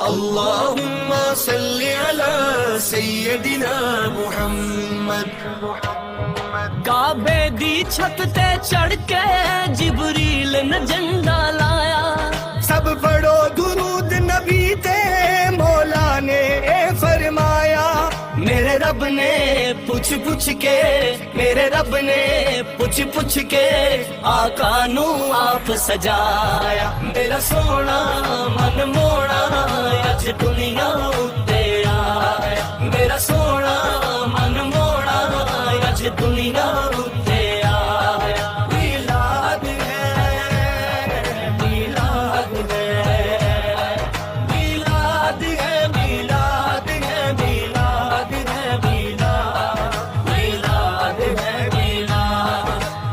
اللهم صل على سيدنا محمد کعبے دی چھت تے چڑھ کے جبریل نے جھنڈا لایا سب پڑھو درود نبی تے مولا نے فرمایا میرے رب نے پوچھ پوچھ کے میرے رب نے پوچھ کے آقا نو آپ سجایا میرا سونا من موڑا اج دنیا اتے آیا میرا سونا من موڑا اج دنیا اتے آیا میلاد ہے میلاد ہے میلاد ہے میلاد ہے میلاد ہے میلاد ہے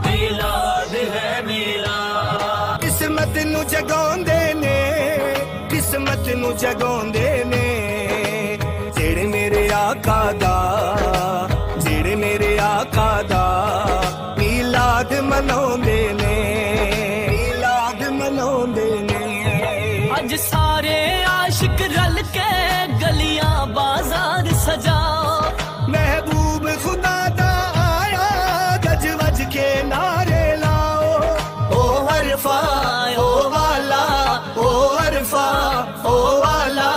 میلاد ہے میلاد قسمت نو جگاندے نے قسمت نو جگاندے نے جڑے میرے آقا دا جڑے میرے آقا دا میلاد مناوندے نے میلاد مناوندے نے اج سارے عاشق رل کے گلیاں بازار سجاؤ محبوب خدا دا آیا گج وج کے نعرے لاؤ او عرفہ او والا او عرفہ او والا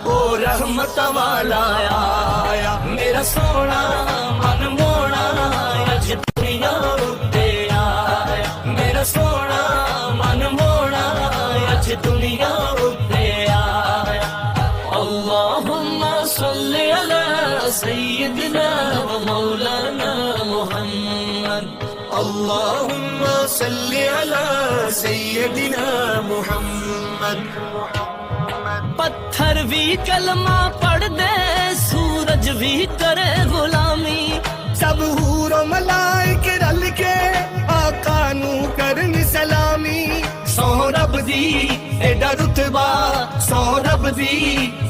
او رحمت والا آیا میرا سونا من موڑا اج دنیا اتے آیا میرا سونا من موڑا اج دنیا اتے آیا اللهم صل على سيدنا ومولانا محمد اللهم صل على سيدنا محمد پتھر بھی کلمہ پڑھ دے سورج بھی کرے غلامی سب حور و ملائک رل کے آقا نو کرن سلامی سو رب دی ایڈا رتبہ سو رب دی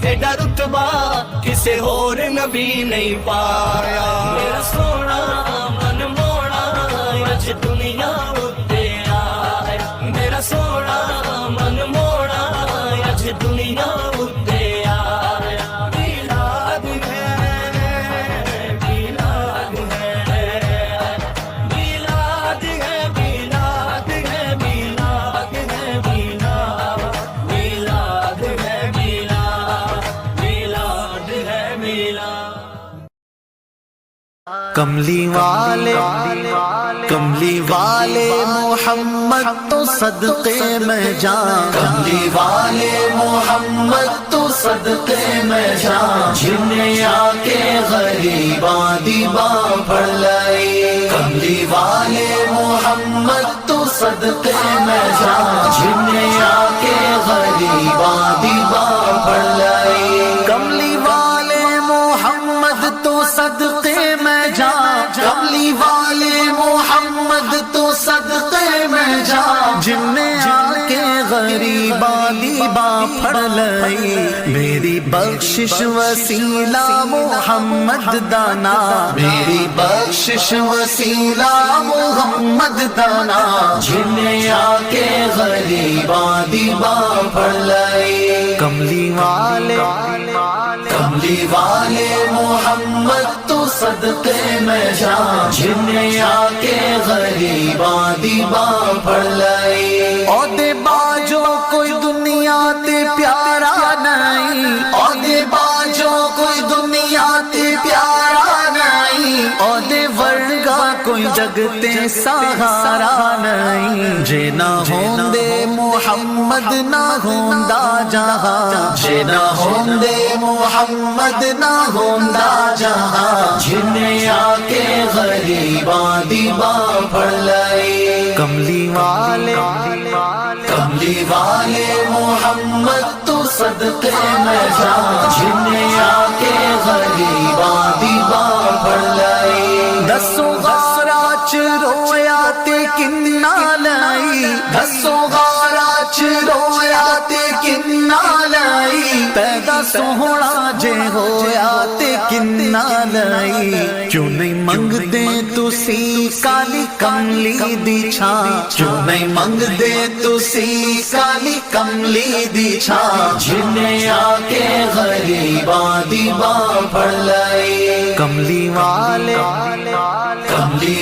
ایڈا رتبہ کسے اور نبی نہیں پایا میرا سونا من موڑا اج دنیا اتے آیا میرا سونا من موڑا اج دنیا اتے آیا میلاد ہے میلاد ہے میلاد ہے میلاد ہے میلاد ہے میلاد ہے میلاد ہے میلاد کملی والے محمد تو صدقے میں جان کملی والے محمد تو صدقے میں جان جن نے آ کے غریباں دی باں پھڑ لائی کملی والے محمد تو صدقے میں جان جن نے آ کے غریباں دی باں پھڑ لائی کملی والے محمد تو صدقے میں جان کملی والے محمد تو صدقے میں جان جن نے آ کے غریباں دی باں پھڑ لئی میری بخشش وسیلہ محمد دانا میری بخشش وسیلہ محمد دانا جن نے آ کے غریباں دی باں پھڑ لئی کملی والے محمد تو صدقے میں جان جن نے آ کے غریباں دی باں پھڑ لئی عہدے باجو کوئی دنیا تے پیارا نہیں عہدے باجو کوئی دنیا تے پیارا نہیں عہدے ورگا کوئی جگ تے سہارا نہیں جے نہ ہوندے محمد نہ ہوندا جہاں جے نہ ہوندے محمد نہ ہوندا جہاں جن نے آ کے غریباں دی باں پھڑ لئی کملی والے محمد تو صدقے میں جان جن نے آ کے غریباں دی باں پھڑ لئی دسو غارہ چ رویا تے کنا لئی دسو غارہ چ رویا تے کنا لائی پیدا سوہنا جے ہویا تے کنا لائی کیوں نہیں منگ دے تسی کالی کملی دی چھاں کیوں نہیں منگ دے تسی کالی کملی دی چھاں جنہیں آ کے غریباں دی باں پھڑ لائی کملی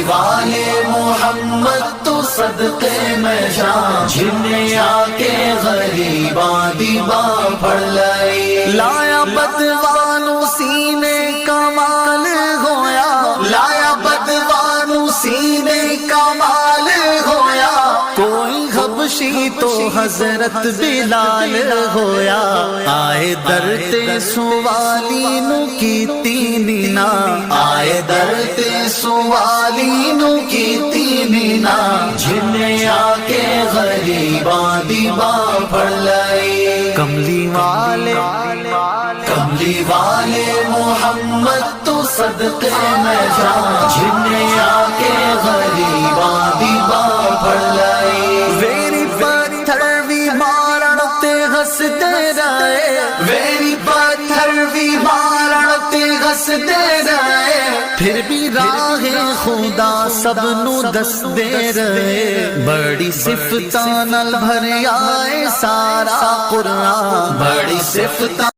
والے محمد تو صدقے میں جاں جنہیں آ کے غریباں دی باں پھڑ لائی لایا بدوانو سینے کمال ہویا لایا بدوانو سینے کمال ہویا کوئی حبشی تو حضرت بلال ہویا آئے در تے سوالی نو کیتی نینا آئے در تے سوالی نو کیتی نینا جنہیں آ کے غریباں دی باں پھڑ لائی کملی والے محمد تو صدقے میں جاں جنہیں آ کے غریباں دی باں پھڑ لائی ویری پتھر بھی مارن تے ہسدے رہے ویری پتھر بھی مارن تے ہسدے رہے پھر بھی راہ خدا سب نو دس دے رہے بڑی صفتاں نال بھریا اے سارا قرآن بڑی صفتاں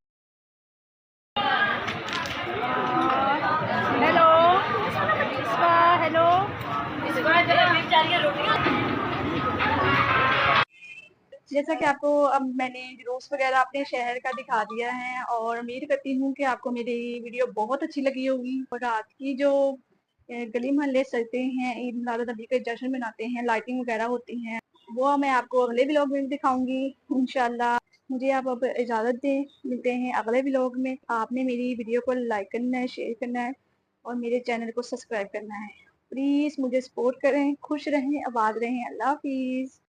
جیسا کہ آپ کو اب میں نے جلوس وغیرہ اپنے شہر کا دکھا دیا ہے اور امید کرتی ہوں کہ آپ کو میری ویڈیو بہت اچھی لگی ہوگی اور رات کی جو گلی محلے سجتے ہیں عید میلاد النبی کے جشن مناتے ہیں لائٹنگ وغیرہ ہوتی ہیں وہ میں آپ کو اگلے ولاگ میں دکھاؤں گی انشاءاللہ مجھے آپ اب اجازت دیں ملتے ہیں اگلے ولاگ میں آپ نے میری ویڈیو کو لائک کرنا ہے شیئر کرنا ہے اور میرے چینل کو سبسکرائب کرنا ہے پلیز مجھے سپورٹ کریں خوش رہیں آباد رہیں اللہ حافظ